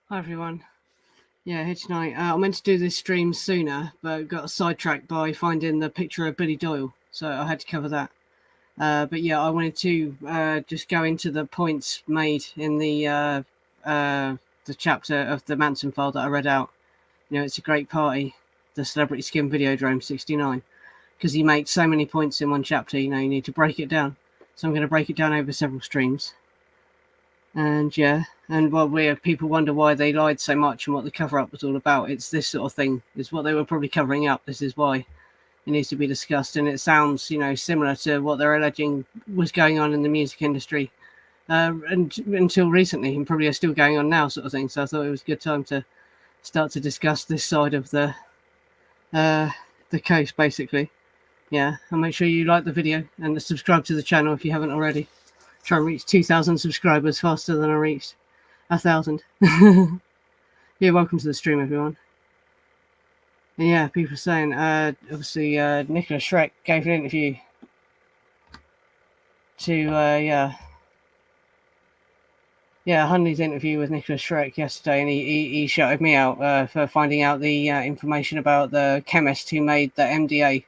Hi everyone. Yeah, here tonight. I meant to do this stream sooner, but got sidetracked by finding the picture of Billy Doyle, so I had to cover that. But yeah, I wanted to just go into the points made in the chapter of the Manson file that I read out. You know, it's a great party, the Celebrity Skin Videodrome 69, because he makes so many points in one chapter. You know, you need to break it down. So I'm going to break it down over several streams. And yeah, and while people wonder why they lied so much and what the cover up was all about, it's this sort of thing is what they were probably covering up. This is why it needs to be discussed, and it sounds, you know, similar to what they're alleging was going on in the music industry, and until recently, and probably are still going on now, sort of thing. So I thought it was a good time to start to discuss this side of the case, basically. Yeah, and make sure you like the video and subscribe to the channel if you haven't already. Try and reach 2,000 subscribers faster than I reached 1,000. Yeah, welcome to the stream, everyone. And yeah, people are saying, obviously, Nicholas Schreck gave an interview to, Hunley's interview with Nicholas Schreck yesterday, and he shouted me out for finding out the information about the chemist who made the MDA.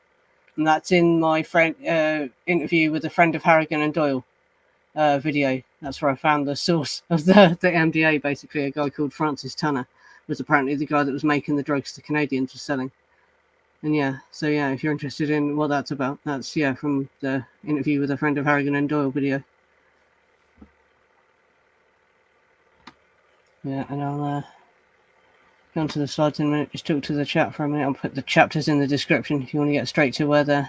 And that's in my friend interview with a friend of Harrigan and Doyle video. That's where I found the source of the MDA, basically. A guy called Francis Tunner was apparently the guy that was making the drugs the Canadians were selling. And yeah, so yeah, if you're interested in what that's about, that's, yeah, from the interview with a friend of Harrigan and Doyle video. Yeah, and I'll go on to the slides in a minute. Just talk to the chat for a minute. I'll put the chapters in the description if you want to get straight to where the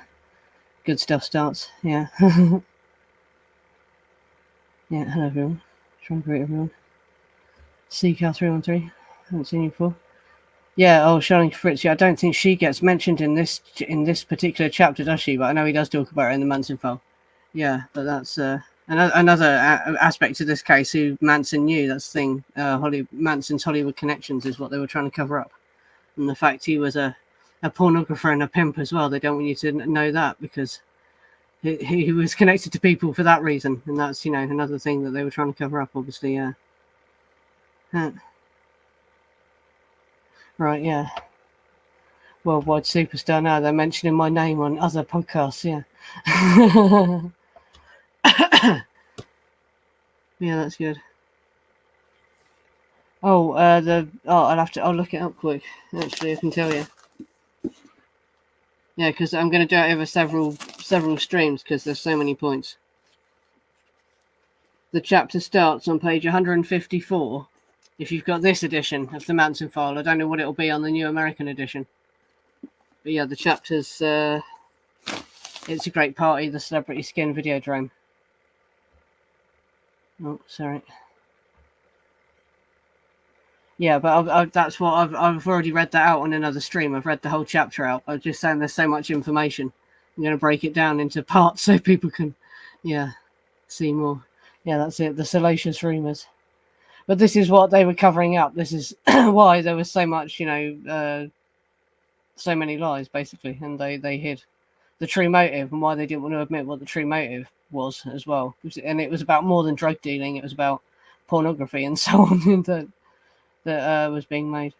good stuff starts. Yeah. Yeah, hello everyone. Trying to greet everyone. CCal313. Haven't seen you before. Yeah, Charlene Fritz. Yeah, I don't think she gets mentioned in this particular chapter, does she? But I know he does talk about her in the Manson file. Yeah, but that's another aspect to this case who Manson knew. That's the thing. Manson's Hollywood connections is what they were trying to cover up, and the fact he was a pornographer and a pimp as well. They don't want you to know that because he was connected to people for that reason, and that's, you know, another thing that they were trying to cover up. Obviously, yeah. Right, yeah. Worldwide superstar now. They're mentioning my name on other podcasts, yeah. Yeah, that's good. I'll look it up quick. Actually, I can tell you. Yeah, because I'm going to do it over several streams because there's so many points. The chapter starts on page 154. If you've got this edition of the Manson file, I don't know what it'll be on the New American edition. But yeah, the chapter's it's a great party, the Celebrity Skin Videodrome. Oh, sorry. Yeah, but that's what I've already read that out on another stream. I've read the whole chapter out. I'm just saying there's so much information. I'm going to break it down into parts so people can, yeah, see more. Yeah, that's it. The salacious rumors. But this is what they were covering up. This is why there was so much, you know, so many lies, basically, and they hid the true motive and why they didn't want to admit what the true motive was as well. And it was about more than drug dealing. It was about pornography and so on that was being made.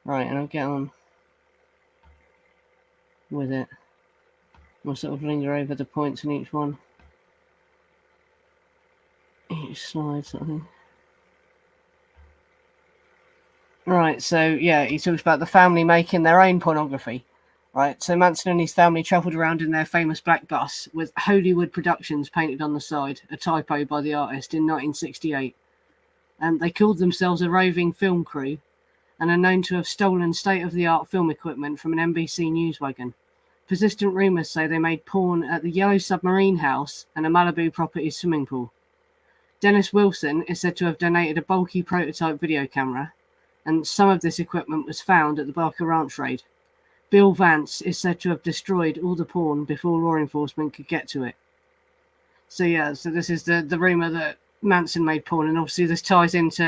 Right, and I'll get on with it. We'll sort of linger over the points in each one. Each slide, sort of thing. Right, so yeah, he talks about the family making their own pornography. Right, so Manson and his family travelled around in their famous black bus with Hollywood Productions painted on the side, a typo by the artist, in 1968. And they called themselves a roving film crew and are known to have stolen state-of-the-art film equipment from an NBC news wagon. Persistent rumours say they made porn at the Yellow Submarine House and a Malibu property swimming pool. Dennis Wilson is said to have donated a bulky prototype video camera, and some of this equipment was found at the Barker Ranch raid. Bill Vance is said to have destroyed all the porn before law enforcement could get to it. So yeah, so this is the rumour that Manson made porn, and obviously this ties into,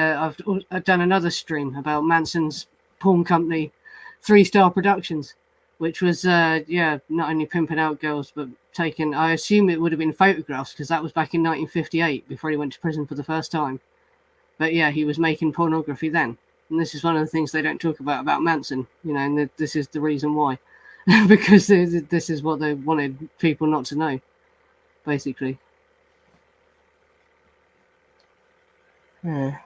I've done another stream about Manson's porn company, 3 Star Productions, which was not only pimping out girls but taking, I assume it would have been photographs because that was back in 1958 before he went to prison for the first time. But yeah, he was making pornography then. And this is one of the things they don't talk about Manson, you know, and this is the reason why. Because this is what they wanted people not to know, basically. Yeah.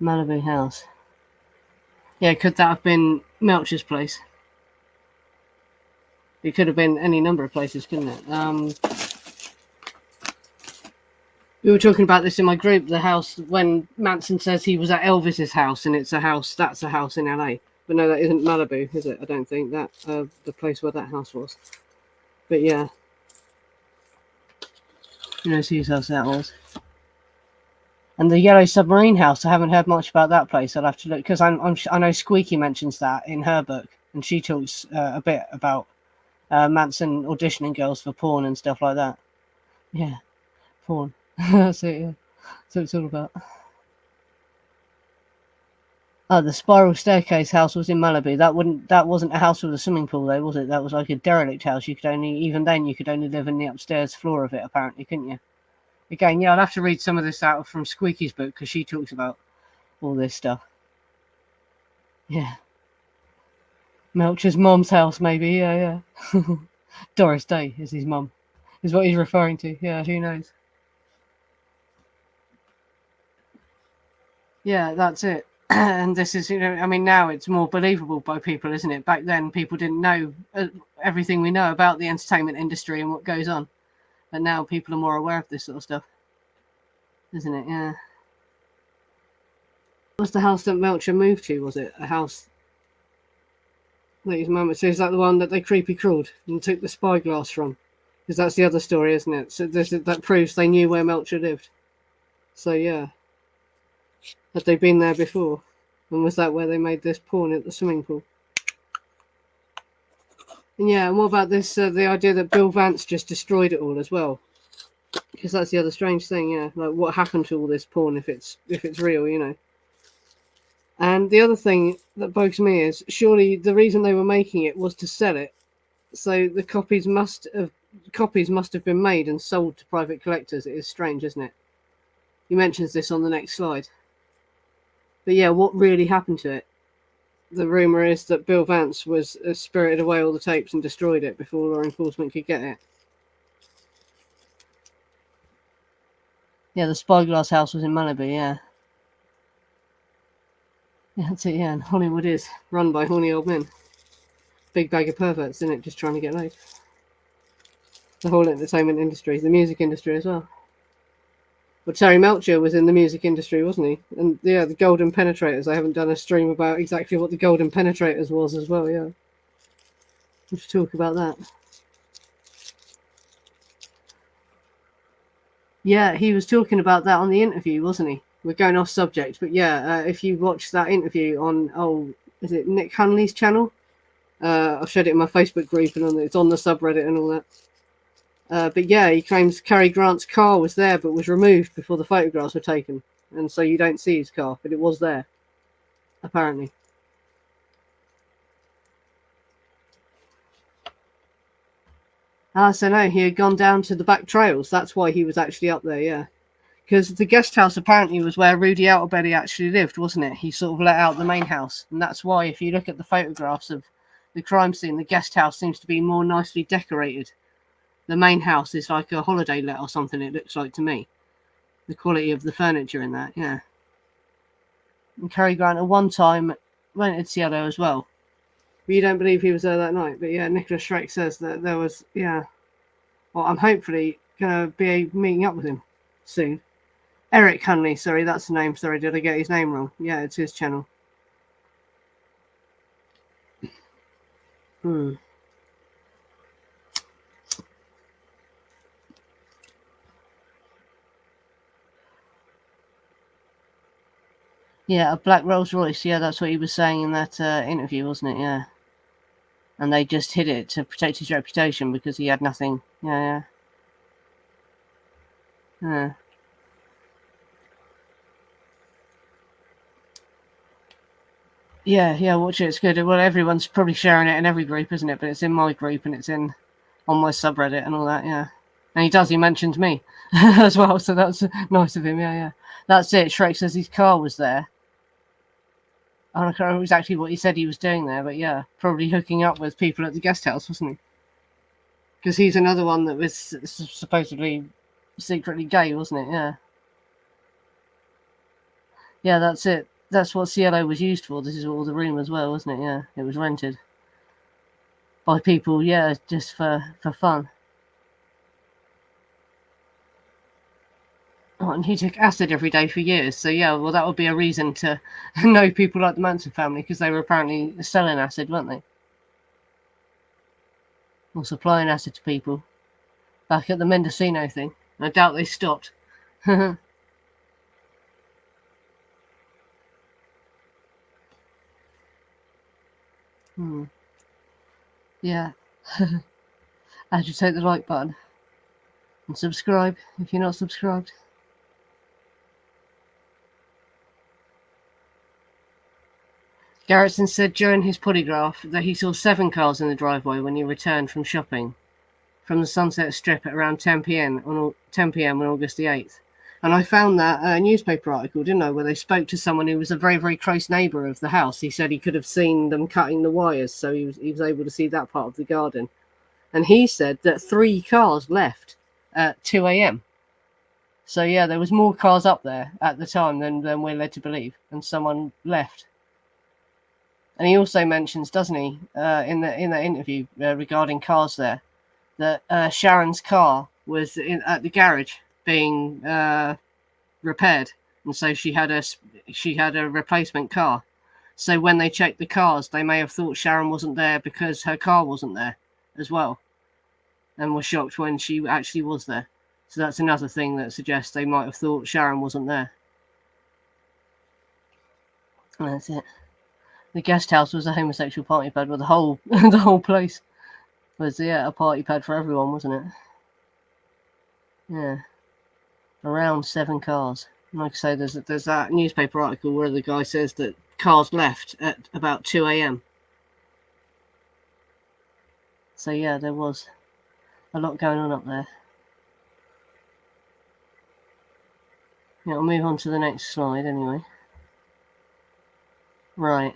Malibu house. Yeah, could that have been Melcher's place? It could have been any number of places, couldn't it? We were talking about this in my group, the house, when Manson says he was at Elvis's house, and it's a house, that's a house in LA. But no, that isn't Malibu, is it? I don't think that, the place where that house was. But yeah. Who knows whose house that was? And the Yellow Submarine House, I haven't heard much about that place. I'll have to look, because I know Squeaky mentions that in her book, and she talks a bit about Manson auditioning girls for porn and stuff like that. Yeah, porn. That's it, yeah. That's what it's all about. Oh, the Spiral Staircase house was in Malibu. That wasn't a house with a swimming pool though, was it? That was like a derelict house. You could only live in the upstairs floor of it, apparently, couldn't you? Again, yeah, I'll have to read some of this out from Squeaky's book, because she talks about all this stuff. Yeah. Melcher's mom's house, maybe. Yeah. Doris Day is his mum, is what he's referring to. Yeah, who knows? Yeah, that's it. And this is, I mean, now it's more believable by people, isn't it? Back then, people didn't know everything we know about the entertainment industry and what goes on. But now people are more aware of this sort of stuff, isn't it? Yeah. What's the house that Melcher moved to? Was it a house that his mum? So is that the one that they creepy crawled and took the spyglass from? Because that's the other story, isn't it? So that proves they knew where Melcher lived. So yeah. Had they been there before? And was that where they made this porn at the swimming pool? And yeah, and what about this, the idea that Bill Vance just destroyed it all as well? Because that's the other strange thing, yeah. Like, what happened to all this porn if it's real, you know? And the other thing that bugs me is, surely the reason they were making it was to sell it. So the copies must have been made and sold to private collectors. It is strange, isn't it? He mentions this on the next slide. But yeah, what really happened to it? The rumour is that Bill Vance was spirited away all the tapes and destroyed it before law enforcement could get it. Yeah, the Spyglass house was in Malibu, yeah. Yeah, that's it, yeah, and Hollywood is run by horny old men. Big bag of perverts, isn't it? Just trying to get laid. The whole entertainment industry, the music industry as well. Well, Terry Melcher was in the music industry, wasn't he? And yeah, the Golden Penetrators. I haven't done a stream about exactly what the Golden Penetrators was as well, yeah. We should talk about that. Yeah, he was talking about that on the interview, wasn't he? We're going off subject, but yeah, if you watch that interview on, is it Nick Hunley's channel? I've shared it in my Facebook group, and it's on the subreddit and all that. But yeah, he claims Cary Grant's car was there but was removed before the photographs were taken. And so you don't see his car, but it was there, apparently. So no, he had gone down to the back trails. That's why he was actually up there, yeah. Because the guest house apparently was where Rudy Outerbelly actually lived, wasn't it? He sort of let out the main house. And that's why, if you look at the photographs of the crime scene, the guest house seems to be more nicely decorated. The main house is like a holiday let or something, it looks like to me. The quality of the furniture in that, yeah. And Cary Grant at one time rented Cielo as well. But you don't believe he was there that night. But yeah, Nicholas Schreck says that there was, yeah. Well, I'm hopefully going to be meeting up with him soon. Eric Hunley, sorry, that's the name. Sorry, did I get his name wrong? Yeah, it's his channel. Yeah, a black Rolls Royce. Yeah, that's what he was saying in that interview, wasn't it? Yeah. And they just hid it to protect his reputation because he had nothing. Yeah. Yeah, watch it. It's good. Well, everyone's probably sharing it in every group, isn't it? But it's in my group and it's on my subreddit and all that, yeah. And he does, he mentions me as well, so that's nice of him. Yeah. That's it. Shrek says his car was there. I don't know exactly what he said he was doing there, but yeah, probably hooking up with people at the guest house, wasn't he? Because he's another one that was supposedly secretly gay, wasn't it? Yeah. Yeah, that's it. That's what Cielo was used for. This is all the rumours were, wasn't it? Yeah, it was rented by people, yeah, just for fun. Oh, and he took acid every day for years, so yeah, well, that would be a reason to know people like the Manson family, because they were apparently selling acid, weren't they? Or supplying acid to people. Back at the Mendocino thing. I doubt they stopped. hmm. Yeah. Agitate the like button. And subscribe if you're not subscribed. Garrison said during his polygraph that he saw 7 cars in the driveway when he returned from shopping from the Sunset Strip at around 10 p.m. on August the 8th. And I found that newspaper article, didn't I, where they spoke to someone who was a very, very close neighbour of the house. He said he could have seen them cutting the wires, so he was able to see that part of the garden. And he said that 3 cars left at 2 a.m. So yeah, there was more cars up there at the time than we're led to believe, and someone left. And he also mentions, doesn't he, in that interview regarding cars there, that Sharon's car was at the garage being repaired, and so she had a replacement car. So when they checked the cars, they may have thought Sharon wasn't there because her car wasn't there as well, and were shocked when she actually was there. So that's another thing that suggests they might have thought Sharon wasn't there. And that's it. The guest house was a homosexual party pad, with the whole place was a party pad for everyone, wasn't it? Yeah, around 7 cars. Like I say, there's that newspaper article where the guy says that cars left at about 2 a.m. So yeah, there was a lot going on up there. Yeah, I'll move on to the next slide anyway. Right.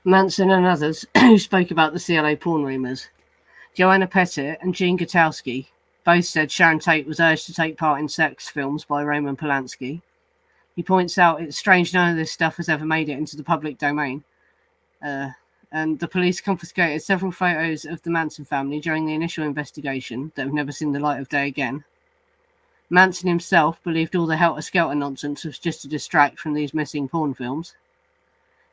Manson and others who spoke about the Cielo Porn rumours. Joanna Pettit and Jean Gutowski both said Sharon Tate was urged to take part in sex films by Roman Polanski. He points out it's strange none of this stuff has ever made it into the public domain. And the police confiscated several photos of the Manson family during the initial investigation that have never seen the light of day again. Manson himself believed all the helter-skelter nonsense was just to distract from these missing porn films.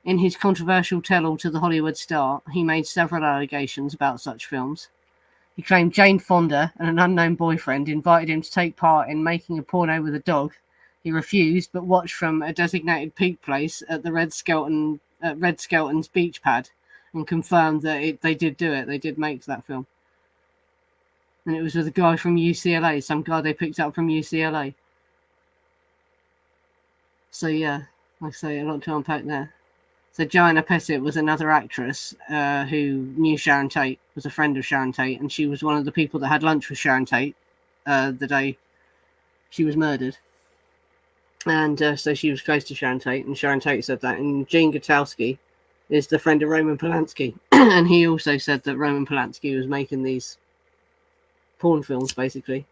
In his controversial tell-all to the Hollywood Star, he made several allegations about such films. He claimed Jane Fonda and an unknown boyfriend invited him to take part in making a porno with a dog. He refused, but watched from a designated peak place at the Red Skelton's beach pad, and confirmed that they did do it. They did make that film. And it was with a guy from UCLA, some guy they picked up from UCLA. So yeah, like I say, a lot to unpack there. So Joanna Pettit was another actress who knew Sharon Tate, was a friend of Sharon Tate, and she was one of the people that had lunch with Sharon Tate the day she was murdered. And so she was close to Sharon Tate, and Sharon Tate said that. And Jean Gutowski is the friend of Roman Polanski, and he also said that Roman Polanski was making these porn films, basically.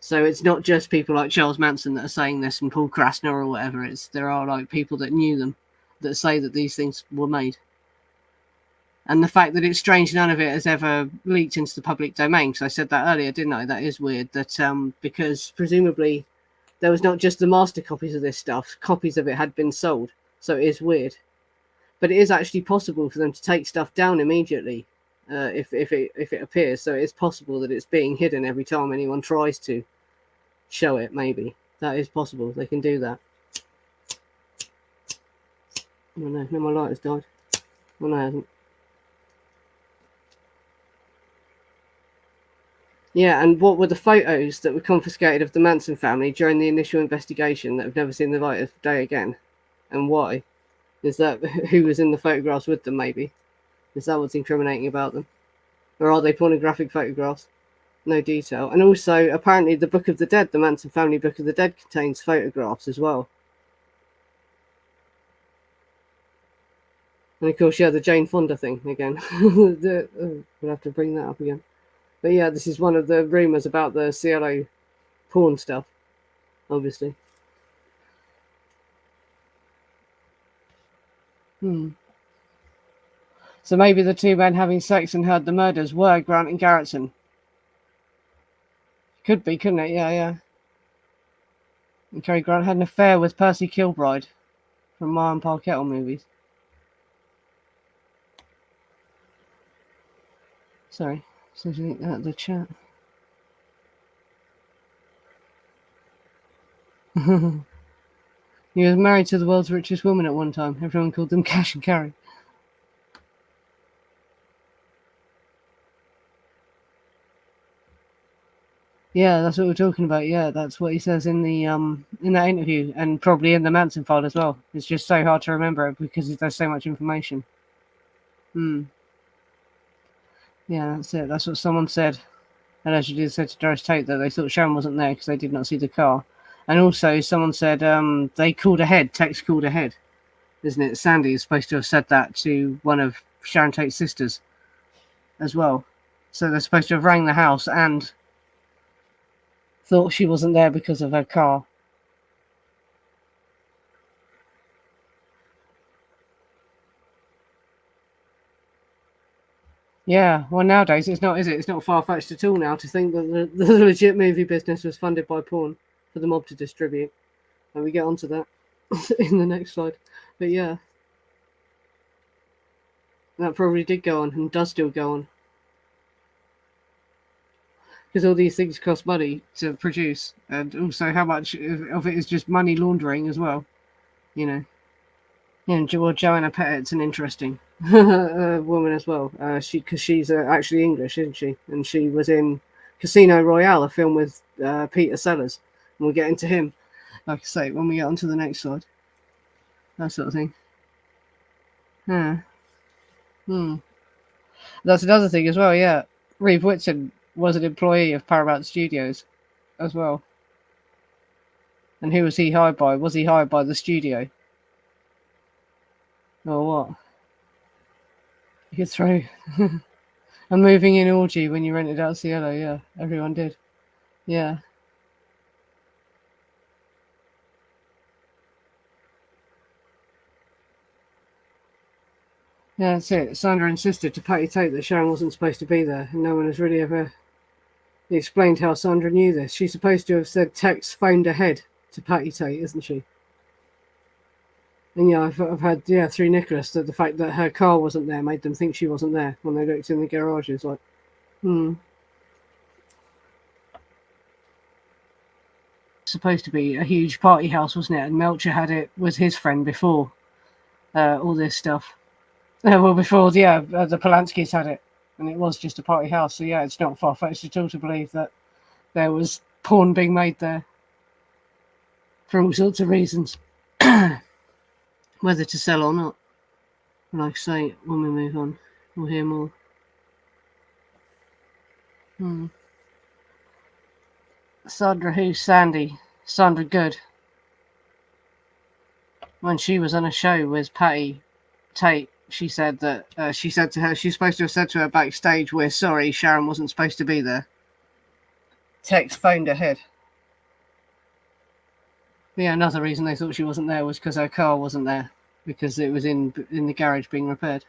So it's not just people like Charles Manson that are saying this, and Paul Krasner or whatever. There are like people that knew them that say that these things were made. And the fact that it's strange none of it has ever leaked into the public domain, because I said that earlier, didn't I? That is weird. That because presumably there was not just the master copies of this stuff, copies of it had been sold. So it is weird. But it is actually possible for them to take stuff down immediately if it appears. So it is possible that it's being hidden every time anyone tries to show it, maybe. That is possible. They can do that. Oh no, my light has died. Oh no, it hasn't. Yeah, and what were the photos that were confiscated of the Manson family during the initial investigation that have never seen the light of day again? And why? Is that who was in the photographs with them, maybe? Is that what's incriminating about them? Or are they pornographic photographs? no detail. And also, apparently, the Book of the Dead, the Manson family Book of the Dead, contains photographs as well. And of course, yeah, the Jane Fonda thing again. We'll have to bring that up again. But yeah, this is one of the rumours about the Cielo Porn stuff, obviously. So maybe the two men having sex and heard the murders were Grant and Garretson. Could be, couldn't it? Yeah. And Cary Grant had an affair with Percy Kilbride from Ma and Pa Kettle movies. Sorry, something at the chat. He was married to the world's richest woman at one time. Everyone called them Cash and Carry. Yeah, that's what we're talking about. Yeah, that's what he says in the in that interview, and probably in the Manson file as well. It's just so hard to remember because there's so much information. Yeah, that's it. That's what someone said. Allegedly said to Doris Tate that they thought Sharon wasn't there because they did not see the car. And also, someone said they called ahead. Tex called ahead, isn't it? Sandy is supposed to have said that to one of Sharon Tate's sisters as well. So they're supposed to have rang the house and thought she wasn't there because of her car. Yeah, well, nowadays it's not, is it? It's not far-fetched at all now to think that the legit movie business was funded by porn for the mob to distribute. And we get onto that in the next slide. But yeah, that probably did go on and does still go on. Because all these things cost money to produce, and also how much of it is just money laundering as well, you know. Yeah, and Joanna Pettit's an interesting woman as well. Because she's actually English, isn't she? And she was in Casino Royale, a film with Peter Sellers, and we'll get into him, like I say, when we get onto the next slide. That sort of thing. Yeah. That's another thing as well. Yeah, Reeve Whitson was an employee of Paramount Studios as well. And who was he hired by? Was he hired by the studio? Or what? You could throw a moving in orgy when you rented out Cielo. Yeah, everyone did. Yeah. Yeah, that's it. Sandra insisted to Patty Tate that Sharon wasn't supposed to be there, and no one has really ever explained how Sandra knew this. She's supposed to have said Tex phoned ahead to Patty Tate, isn't she? And yeah, I've had through Nicholas that the fact that her car wasn't there made them think she wasn't there when they looked in the garage. It's like, supposed to be a huge party house, wasn't it? And Melcher had it, was his friend before all this stuff. Well, before the Polanskis had it, and it was just a party house. So yeah, it's not far-fetched at all to believe that there was porn being made there for all sorts of reasons, whether to sell or not. Like I say, when we move on, we'll hear more. Sandra who? Sandra Good. When she was on a show with Patty Tate, she said that she said to her, she's supposed to have said to her backstage, "We're sorry, Sharon wasn't supposed to be there." Tex phoned ahead. Yeah, another reason they thought she wasn't there was because her car wasn't there, because it was in the garage being repaired.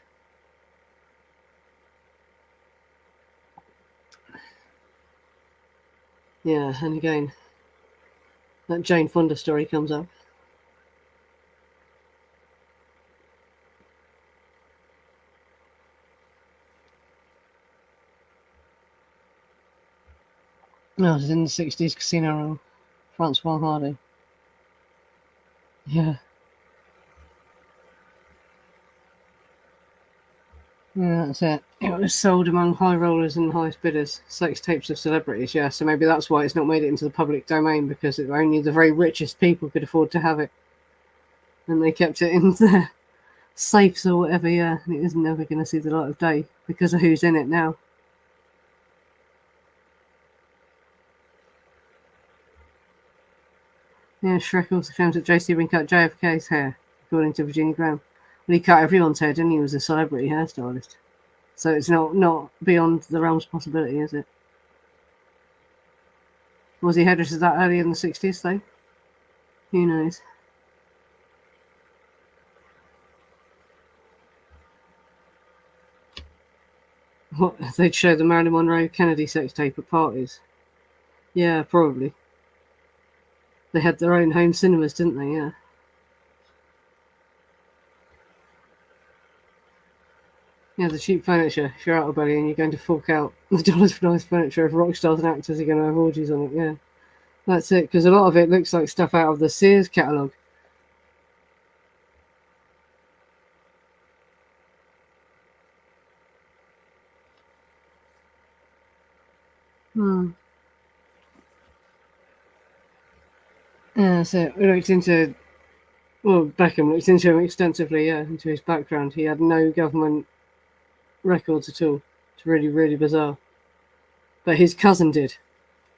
Yeah, and again, that Jane Fonda story comes up. No, it was in the 60s Casino Royale. Francois Hardy. Yeah. Yeah, that's it. It was sold among high rollers and highest bidders. Sex tapes of celebrities, yeah. So maybe that's why it's not made it into the public domain, because only the very richest people could afford to have it. And they kept it in their safes or whatever, yeah. And it is never going to see the light of day because of who's in it now. Yeah, Shrek also claims that JC cut JFK's hair, according to Virginia Graham. Well, he cut everyone's hair, didn't he? He was a celebrity hairstylist. So it's not beyond the realm's possibility, is it? Was he hairdresser that early in the 60s, though? Who knows? What, they'd show the Marilyn Monroe Kennedy sex tape at parties? Yeah, probably. They had their own home cinemas, didn't they? Yeah. Yeah, the cheap furniture. If you're out of belly and you're going to fork out the dollars for nice furniture, if rock stars and actors are going to have orgies on it, yeah. That's it, because a lot of it looks like stuff out of the Sears catalogue. Yeah, that's it. We looked into, well, Beckham looked into him extensively, yeah, into his background. He had no government records at all. It's really, really bizarre. But his cousin did.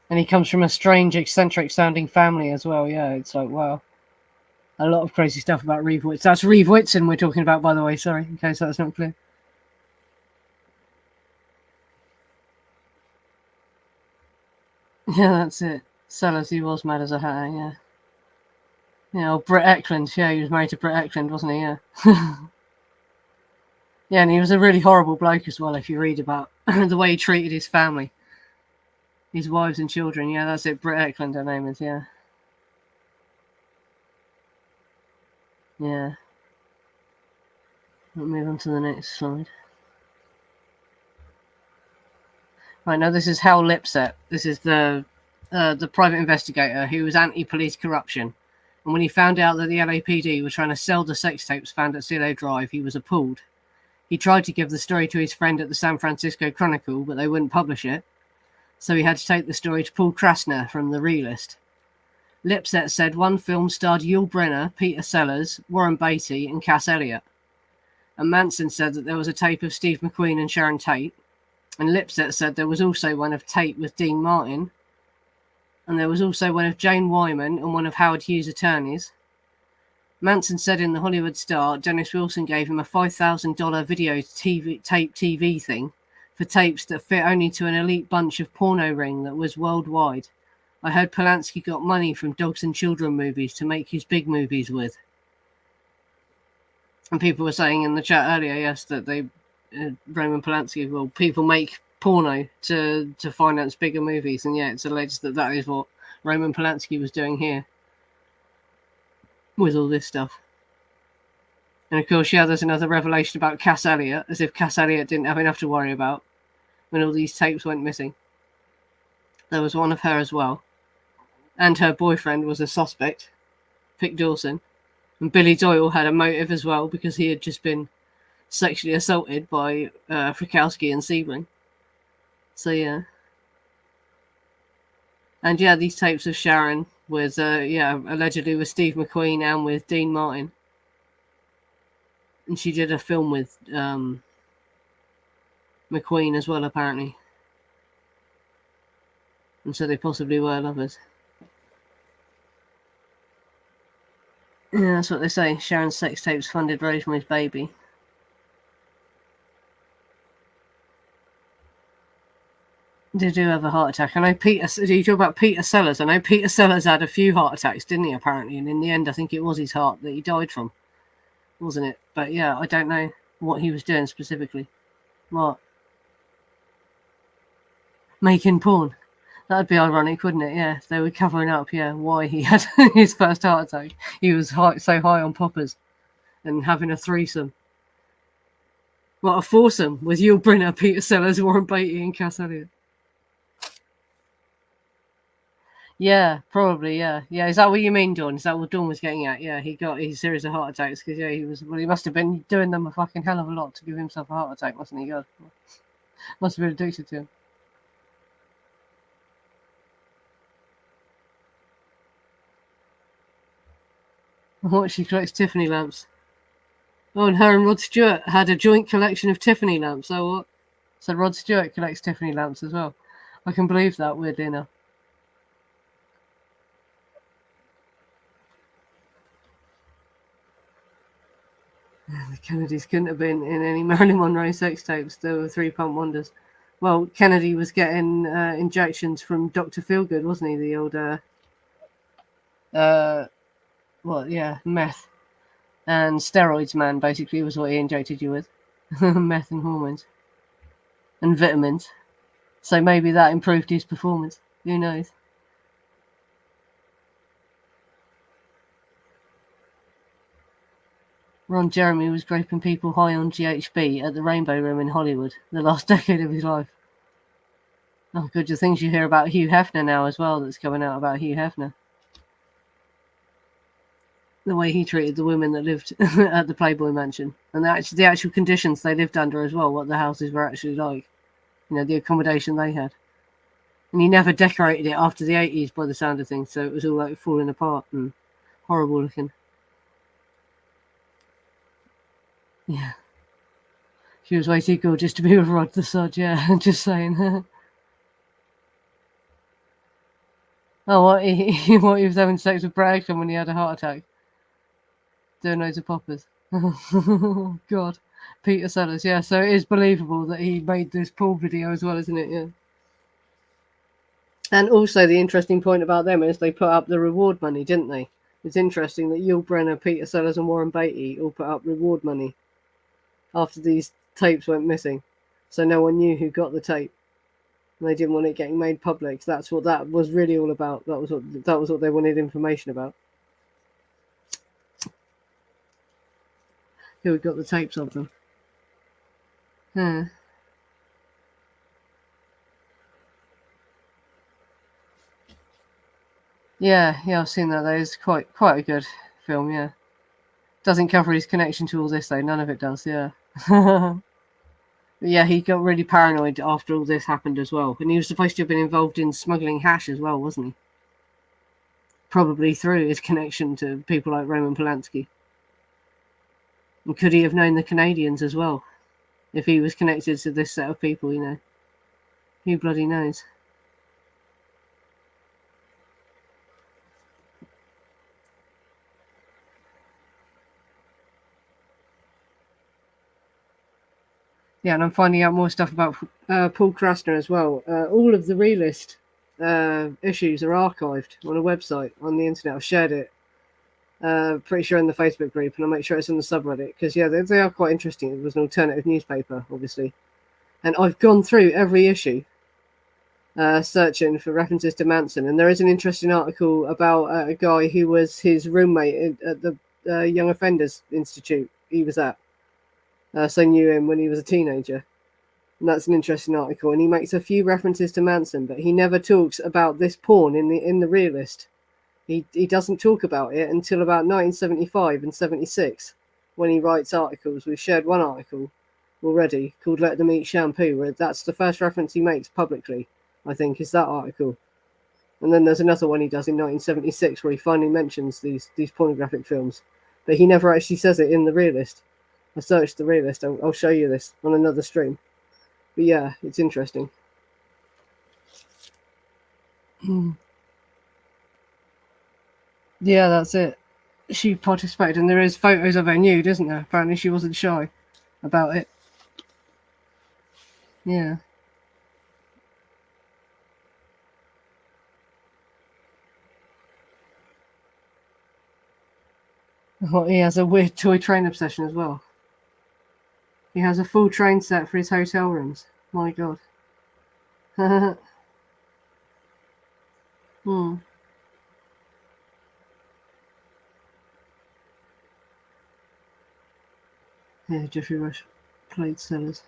And he comes from a strange, eccentric sounding family as well, yeah. It's like, wow. A lot of crazy stuff about Reeve Whitson. That's Reeve Whitson we're talking about, by the way, sorry, in case that's not clear. Yeah, that's it. Sellers, he was mad as a hatter, yeah. Yeah, Britt Eklund. Yeah, he was married to Britt Eklund, wasn't he? Yeah. Yeah, and he was a really horrible bloke as well, if you read about the way he treated his family. His wives and children. Yeah, that's it. Britt Eklund, her name is, yeah. Yeah. We'll move on to the next slide. Right, now this is Hal Lipset. This is the private investigator who was anti-police corruption. And when he found out that the LAPD were trying to sell the sex tapes found at Cielo Drive, he was appalled. He tried to give the story to his friend at the San Francisco Chronicle, but they wouldn't publish it. So he had to take the story to Paul Krasner from The Realist. Lipset said one film starred Yul Brynner, Peter Sellers, Warren Beatty, and Cass Elliot. And Manson said that there was a tape of Steve McQueen and Sharon Tate. And Lipset said there was also one of Tate with Dean Martin. And there was also one of Jane Wyman and one of Howard Hughes' attorneys. Manson said in The Hollywood Star, Dennis Wilson gave him a $5,000 video tape TV thing for tapes that fit only to an elite bunch of porno ring that was worldwide. I heard Polanski got money from dogs and children movies to make his big movies with. And people were saying in the chat earlier, yes, that they Roman Polanski, well, people make porno to finance bigger movies, and yeah, it's alleged that that is what Roman Polanski was doing here with all this stuff. And of course, yeah, there's another revelation about Cass Elliot, as if Cass Elliot didn't have enough to worry about when all these tapes went missing. There was one of her as well, and her boyfriend was a suspect, Pick Dawson, and Billy Doyle had a motive as well because he had just been sexually assaulted by Frykowski and Sebring. So yeah, and yeah, these tapes of Sharon with allegedly with Steve McQueen and with Dean Martin, and she did a film with McQueen as well apparently, and so they possibly were lovers. Yeah, that's what they say. Sharon's sex tapes funded Rosemary's Baby. They do have a heart attack. I know Peter. You talk about Peter Sellers. I know Peter Sellers had a few heart attacks, didn't he? Apparently, and in the end, I think it was his heart that he died from, wasn't it? But yeah, I don't know what he was doing specifically. What? Making porn. That'd be ironic, wouldn't it? Yeah, if they were covering up. Yeah, why he had his first heart attack. He was so high on poppers, and having a threesome. What, a foursome with Yul Brynner, Peter Sellers, Warren Beatty, and Cass Elliot. Yeah, probably. Yeah. Is that what you mean, Dawn? Is that what Dawn was getting at? Yeah, he got his series of heart attacks because yeah, he was. Well, he must have been doing them a fucking hell of a lot to give himself a heart attack, wasn't he? God, must have been addicted to him. What, she collects Tiffany lamps? Oh, and her and Rod Stewart had a joint collection of Tiffany lamps. Oh, what? So Rod Stewart collects Tiffany lamps as well. I can believe that, weirdly enough. The Kennedys couldn't have been in any Marilyn Monroe sex tapes. They were 3-pump wonders. Well, Kennedy was getting injections from Dr. Feelgood, wasn't he? The old, meth and steroids man, basically, was what he injected you with. Meth and hormones and vitamins. So maybe that improved his performance. Who knows? Ron Jeremy was groping people high on GHB at the Rainbow Room in Hollywood the last decade of his life. Oh, good. The things you hear about Hugh Hefner now as well that's coming out about Hugh Hefner. The way he treated the women that lived at the Playboy Mansion. And the actual conditions they lived under as well, what the houses were actually like. You know, the accommodation they had. And he never decorated it after the 80s by the sound of things, so it was all like falling apart and horrible looking. Yeah. She was way too gorgeous to be with Rod the Sod, yeah, just saying. Oh, what he was having sex with Brad Eggston when he had a heart attack? Doing loads of poppers. Oh, God. Peter Sellers, yeah, so it is believable that he made this porn video as well, isn't it? Yeah. And also the interesting point about them is they put up the reward money, didn't they? It's interesting that Yul Brynner, Peter Sellers and Warren Beatty all put up reward money after these tapes went missing. So no one knew who got the tape. And they didn't want it getting made public. So that's what that was really all about. That was what they wanted information about. Who had got the tapes of them. Huh. Yeah, I've seen that. That is quite a good film, yeah. Doesn't cover his connection to all this though, none of it does, yeah. Yeah, he got really paranoid after all this happened as well. And he was supposed to have been involved in smuggling hash as well, wasn't he? Probably through his connection to people like Roman Polanski. And could he have known the Canadians as well? If he was connected to this set of people, you know. Who bloody knows? Yeah, and I'm finding out more stuff about Paul Krasner as well. All of the Realist issues are archived on a website on the internet. I've shared it. Pretty sure in the Facebook group, and I'll make sure it's in the subreddit because yeah, they are quite interesting. It was an alternative newspaper, obviously, and I've gone through every issue, searching for references to Manson, and there is an interesting article about a guy who was his roommate at the Young Offenders Institute he was at, so knew him when he was a teenager. And that's an interesting article, and he makes a few references to Manson, but he never talks about this porn in the Realist. He doesn't talk about it until about 1975 and 76 when he writes articles. We've shared one article already called Let Them Eat Shampoo, where that's the first reference he makes publicly, I think, is that article. And then there's another one he does in 1976 where he finally mentions these pornographic films. But he never actually says it in the Realist. I searched the Realist. I'll show you this on another stream. But yeah, it's interesting. Yeah, that's it. She participated, and there is photos of her nude, isn't there? Apparently she wasn't shy about it. Yeah. Well, he has a weird toy train obsession as well. He has a full train set for his hotel rooms. My God. Hmm. Yeah, Jeffrey Rush played Sellers.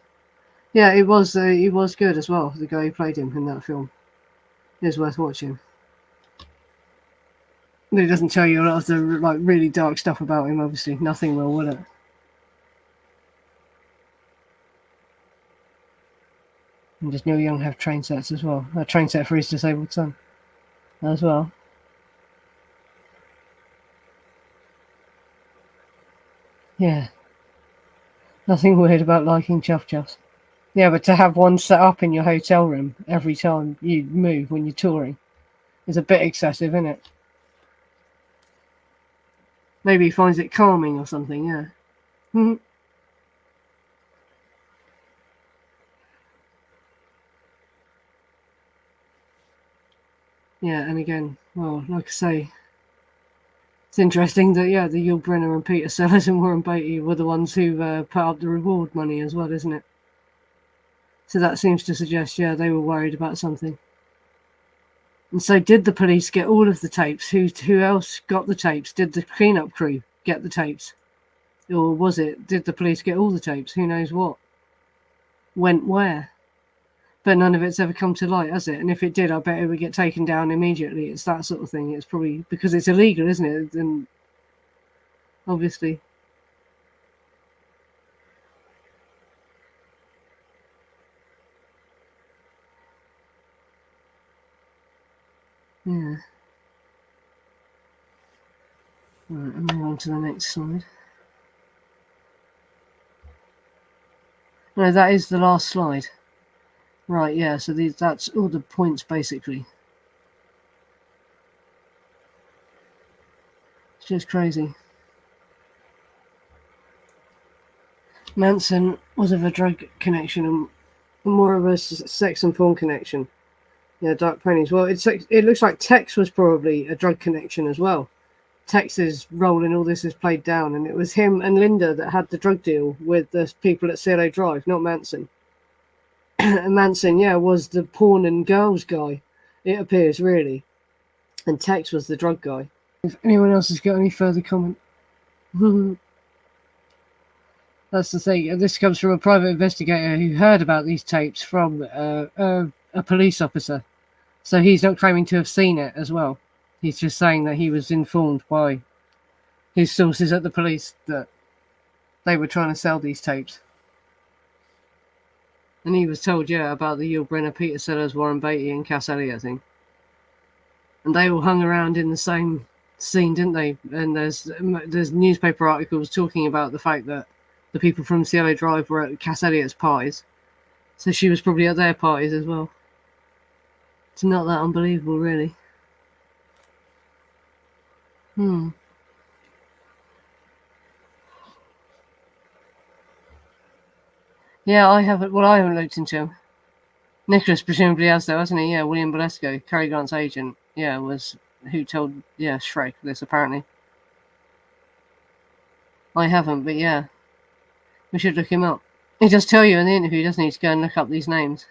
Yeah, he was good as well, the guy who played him in that film. It is worth watching. But he doesn't tell you a lot of the like really dark stuff about him, obviously. Nothing will it? And does Neil Young have train sets as well? A train set for his disabled son as well. Yeah. Nothing weird about liking chuff chuffs. Yeah, but to have one set up in your hotel room every time you move when you're touring is a bit excessive, isn't it? Maybe he finds it calming or something, yeah. Yeah, and again, well, like I say, it's interesting that, yeah, the Yul Brynner and Peter Sellers and Warren Beatty were the ones who put up the reward money as well, isn't it? So that seems to suggest, yeah, they were worried about something. And so did the police get all of the tapes? Who else got the tapes? Did the cleanup crew get the tapes? Or was it, did the police get all the tapes? Who knows what? Went where? But none of it's ever come to light, has it? And if it did, I bet it would get taken down immediately. It's that sort of thing. It's probably because it's illegal, isn't it? And obviously. Yeah. Right, move on to the next slide. No, that is the last slide. Right, yeah, so that's all the points, basically. It's just crazy. Manson was of a drug connection and more of a sex and porn connection. Yeah, Dark Ponies. Well, it looks like Tex was probably a drug connection as well. Tex's role in all this is played down, and it was him and Linda that had the drug deal with the people at Cielo Drive, not Manson. And Manson, yeah, was the porn and girls guy, it appears, really. And Tex was the drug guy. If anyone else has got any further comment. That's the thing. This comes from a private investigator who heard about these tapes from a police officer. So he's not claiming to have seen it as well. He's just saying that he was informed by his sources at the police that they were trying to sell these tapes. And he was told, yeah, about the Yul Brynner, Peter Sellers, Warren Beatty, and Cass Elliot thing. And they all hung around in the same scene, didn't they? And there's newspaper articles talking about the fact that the people from Cielo Drive were at Cass Elliott's parties. So she was probably at their parties as well. It's not that unbelievable, really. Yeah, I haven't looked into him. Nicholas presumably has, though, hasn't he? Yeah, William Bolesco, Cary Grant's agent, yeah, was who told, yeah, Shrek this, apparently. I haven't, but yeah, we should look him up. He does tell you in the interview, doesn't he, to go and look up these names.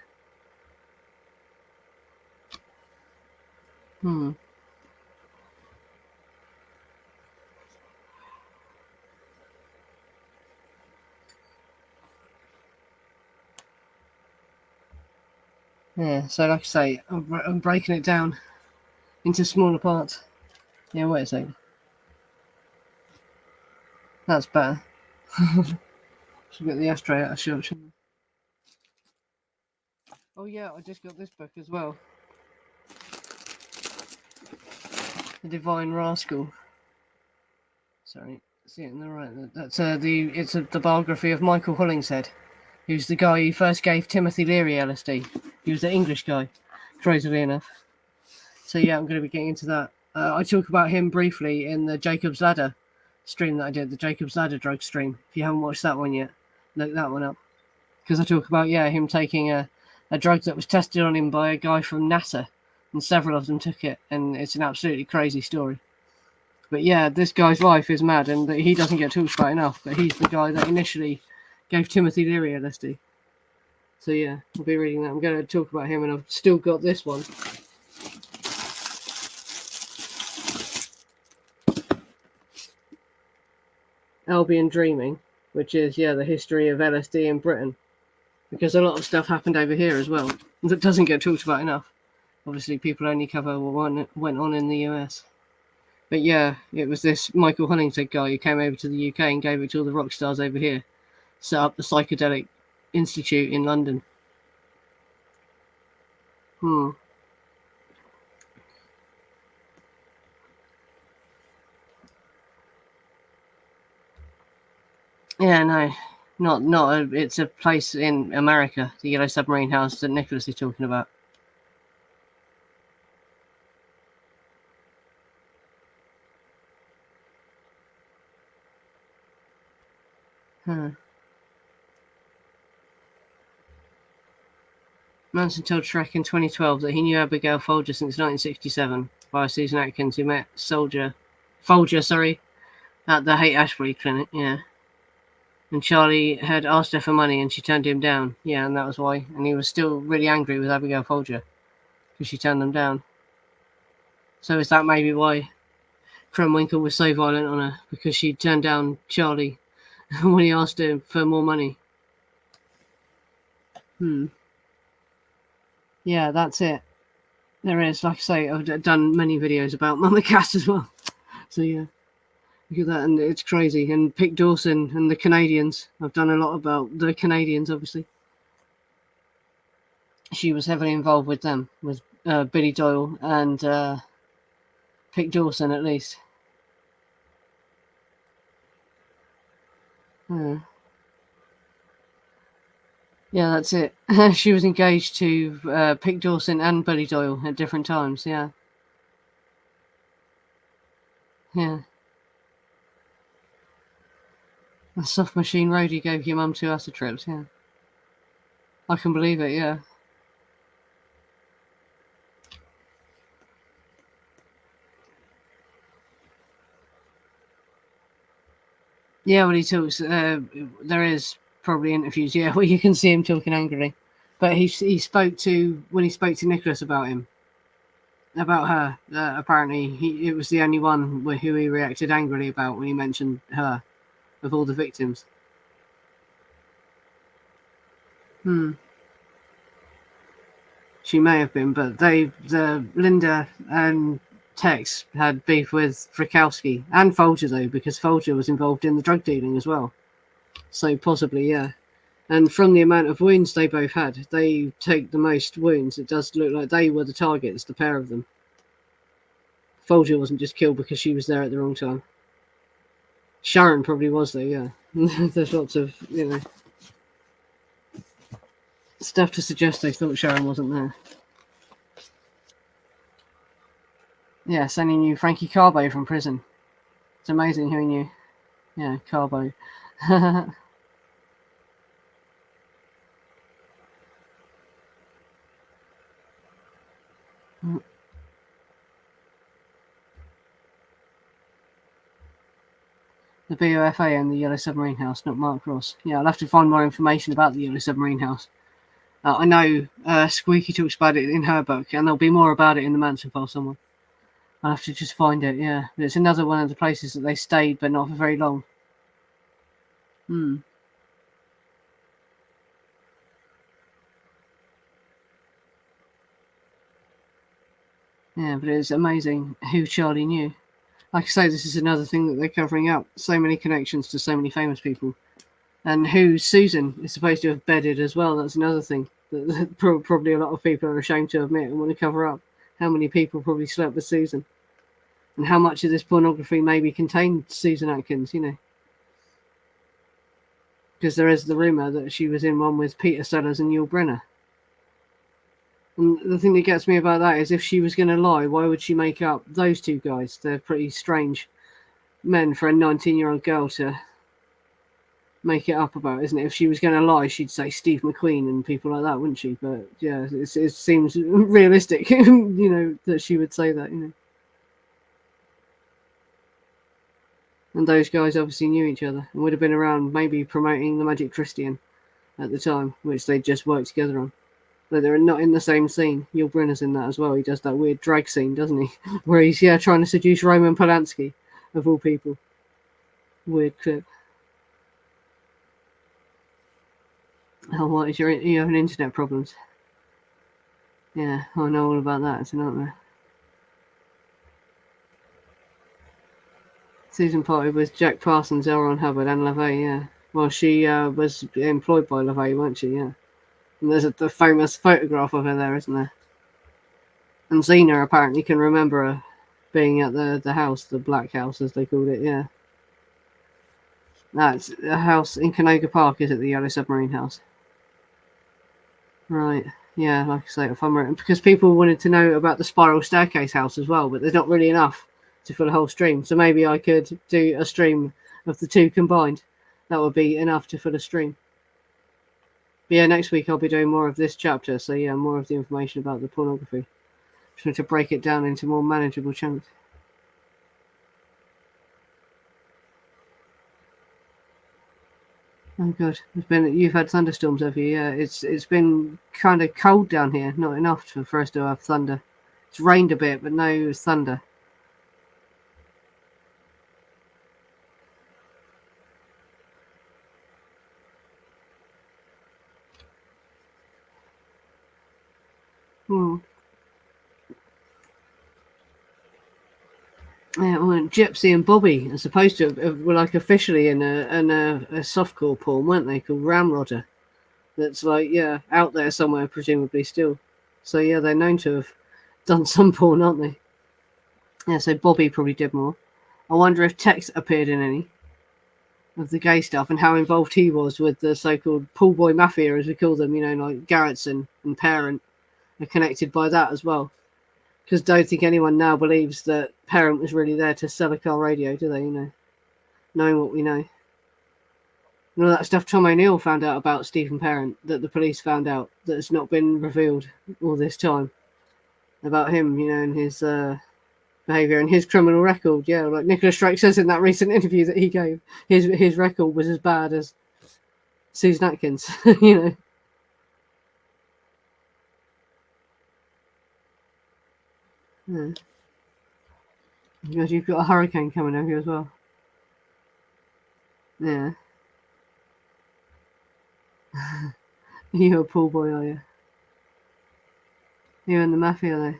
Yeah, so like I say, I'm breaking it down into smaller parts. Yeah, wait a second. That's better. Should get the ashtray out of shot, shouldn't I? Oh yeah, I just got this book as well. The Divine Rascal. Sorry, see it in the right. That's the biography of Michael Hollingshead, who's the guy who first gave Timothy Leary LSD. He was the English guy, crazily enough. So yeah, I'm going to be getting into that. I talk about him briefly in the Jacob's Ladder stream that I did, the Jacob's Ladder drug stream. If you haven't watched that one yet, look that one up. Because I talk about, yeah, him taking a drug that was tested on him by a guy from NASA, and several of them took it, and it's an absolutely crazy story. But yeah, this guy's life is mad, and he doesn't get talked about enough, but he's the guy that initially gave Timothy Leary LSD. So yeah, I'll be reading that. I'm going to talk about him, and I've still got this one. Albion Dreaming, which is, yeah, the history of LSD in Britain. Because a lot of stuff happened over here as well that doesn't get talked about enough. Obviously, people only cover what went on in the US. But yeah, it was this Michael Hollingshead guy who came over to the UK and gave it to all the rock stars over here. Set up the Psychedelic Institute in London. Yeah, no, not. It's a place in America, the Yellow Submarine House that Nicholas is talking about. Manson told Shrek in 2012 that he knew Abigail Folger since 1967 via Susan Atkins, who met Folger, at the Haight-Ashbury clinic. Yeah. And Charlie had asked her for money and she turned him down. Yeah, and that was why. And he was still really angry with Abigail Folger because she turned them down. So is that maybe why Krenwinkel was so violent on her? Because she turned down Charlie when he asked her for more money? Yeah, that's it. There is, like I say, I've done many videos about Mama Cass as well. So yeah, look at that, and it's crazy. And Pick Dawson and the Canadians. I've done a lot about the Canadians, obviously. She was heavily involved with them, with Billy Doyle and Pick Dawson, at least. Yeah, that's it. She was engaged to Pick Dawson and Billy Doyle at different times. Yeah. Yeah. A soft machine roadie gave your mum 2 acid trips. Yeah. I can believe it. Yeah. Yeah, when he talks, there is probably interviews, yeah, where you can see him talking angrily. But he spoke to, when he spoke to Nicholas about her, apparently it was the only one who he reacted angrily about when he mentioned her, of all the victims. She may have been, but Linda and Tex had beef with Frykowski and Folger, though, because Folger was involved in the drug dealing as well. So possibly, yeah. And from the amount of wounds they both had, they take the most wounds. It does look like they were the targets, the pair of them. Folger wasn't just killed because she was there at the wrong time. Sharon probably was, though, yeah. There's lots of, stuff to suggest they thought Sharon wasn't there. Yeah, Sonny knew Frankie Carbo from prison. It's amazing who he knew. Yeah, Carbo. The BOFA and the Yellow Submarine House, not Mark Ross. Yeah, I'll have to find more information about the Yellow Submarine House. I know Squeaky talks about it in her book, and there'll be more about it in the Manson file somewhere. I'll have to just find it, yeah. But it's another one of the places that they stayed, but not for very long. Yeah, but it's amazing who Charlie knew. Like I say, this is another thing that they're covering up. So many connections to so many famous people. And who Susan is supposed to have bedded as well. That's another thing that probably a lot of people are ashamed to admit and want to cover up. How many people probably slept with Susan? And how much of this pornography maybe contained Susan Atkins, Because there is the rumour that she was in one with Peter Sellers and Yul Brynner. And the thing that gets me about that is if she was going to lie, why would she make up those two guys? They're pretty strange men for a 19-year-old girl to make it up about, isn't it? If she was going to lie, she'd say Steve McQueen and people like that, wouldn't she? But yeah, it seems realistic, that she would say that, And those guys obviously knew each other and would have been around maybe promoting the Magic Christian at the time, which they just worked together on. But they're not in the same scene. Yul Brynner's in that as well. He does that weird drag scene, doesn't he? Where he's trying to seduce Roman Polanski, of all people. Weird clip. Oh, what is you having internet problems? Yeah, I know all about that. It's a nightmare. Susan parted with Jack Parsons, L. Ron Hubbard, and LaVey. Yeah. Well, she was employed by LaVey, wasn't she? Yeah. And there's the famous photograph of her there, isn't there? And Xena apparently can remember her being at the house, the Black House, as they called it. Yeah. That's a house in Canoga Park, is it? The Yellow Submarine House. Right. Yeah, like I say, if I'm right, because people wanted to know about the Spiral Staircase house as well, but there's not really enough to fill a whole stream. So maybe I could do a stream of the two combined. That would be enough to fill a stream. Yeah, next week I'll be doing more of this chapter. So yeah, more of the information about the pornography. Trying to break it down into more manageable chunks. Oh god, you've had thunderstorms over here. Yeah, it's been kind of cold down here. Not enough for us to have thunder. It's rained a bit, but no thunder. Hmm. Yeah, well, Gypsy and Bobby are supposed to were like officially in a softcore porn, weren't they? Called Ramrodder. That's like out there somewhere, presumably still. So yeah, they're known to have done some porn, aren't they? Yeah, so Bobby probably did more. I wonder if Tex appeared in any of the gay stuff and how involved he was with the so-called pool boy mafia, as we call them. Like Garrettson and Parent are connected by that as well. Because don't think anyone now believes that Parent was really there to sell a car radio, do they? Knowing what we know. And all that stuff Tom O'Neill found out about Stephen Parent, that the police found out, that has not been revealed all this time about him, and his behaviour and his criminal record. Yeah, like Nicholas Drake says in that recent interview that he gave, his record was as bad as Susan Atkins. Yeah. Because you've got a hurricane coming over here as well. Yeah. You're a pool boy, are you? You're in the mafia, though.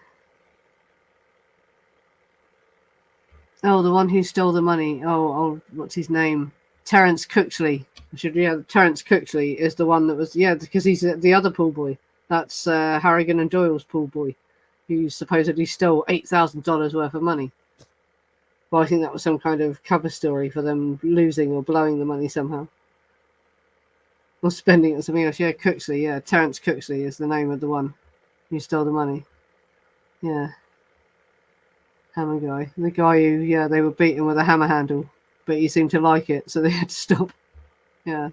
Oh, the one who stole the money. Oh, what's his name? Terence Cooksley. Terence Cooksley is the one that was, because he's the other pool boy. That's Harrigan and Doyle's pool boy, who supposedly stole $8,000 worth of money. Well, I think that was some kind of cover story for them losing or blowing the money somehow. Or spending it on something else. Yeah, Cooksley, Terence Cooksley is the name of the one who stole the money. Yeah. Hammer guy. The guy who, they were beating with a hammer handle, but he seemed to like it, so they had to stop. Yeah.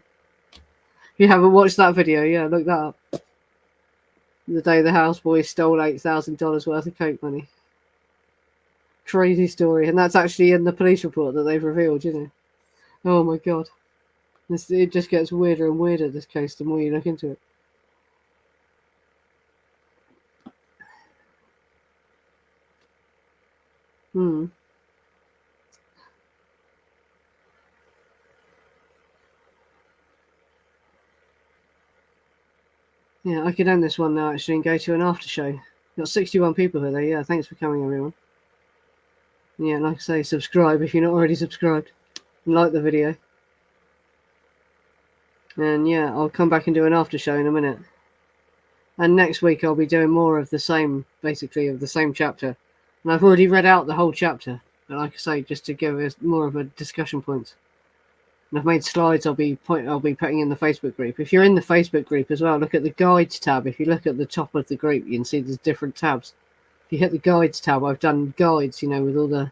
If you haven't watched that video, look that up. The day the houseboy stole $8,000 worth of coke money. Crazy story. And that's actually in the police report that they've revealed, Oh my god. It just gets weirder and weirder, this case, the more you look into it. Hmm. Yeah, I could end this one now actually and go to an after show. Got 61 people here though. Yeah, thanks for coming everyone. Yeah, like I say, subscribe if you're not already subscribed. And like the video. And yeah, I'll come back and do an after show in a minute. And next week I'll be doing more of the same, basically of the same chapter. And I've already read out the whole chapter. But like I say, just to give us more of a discussion point. And I've made slides I'll be putting in the Facebook group. If you're in the Facebook group as well, look at the guides tab. If you look at the top of the group, you can see there's different tabs. If you hit the guides tab, I've done guides, with all the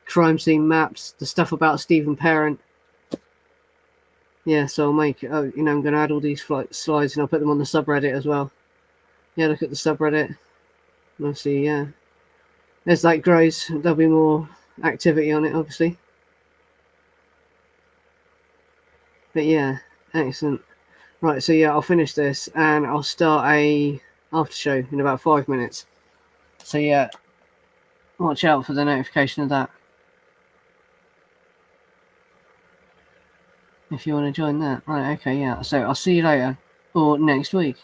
crime scene maps, the stuff about Stephen Parent. Yeah, so I'll make, I'm going to add all these slides and I'll put them on the subreddit as well. Yeah, look at the subreddit. We'll see, as that grows, there'll be more activity on it, obviously. But yeah, excellent. Right, so I'll finish this and I'll start a after show in about 5 minutes. So watch out for the notification of that. If you want to join that. Right, okay, so I'll see you later or next week.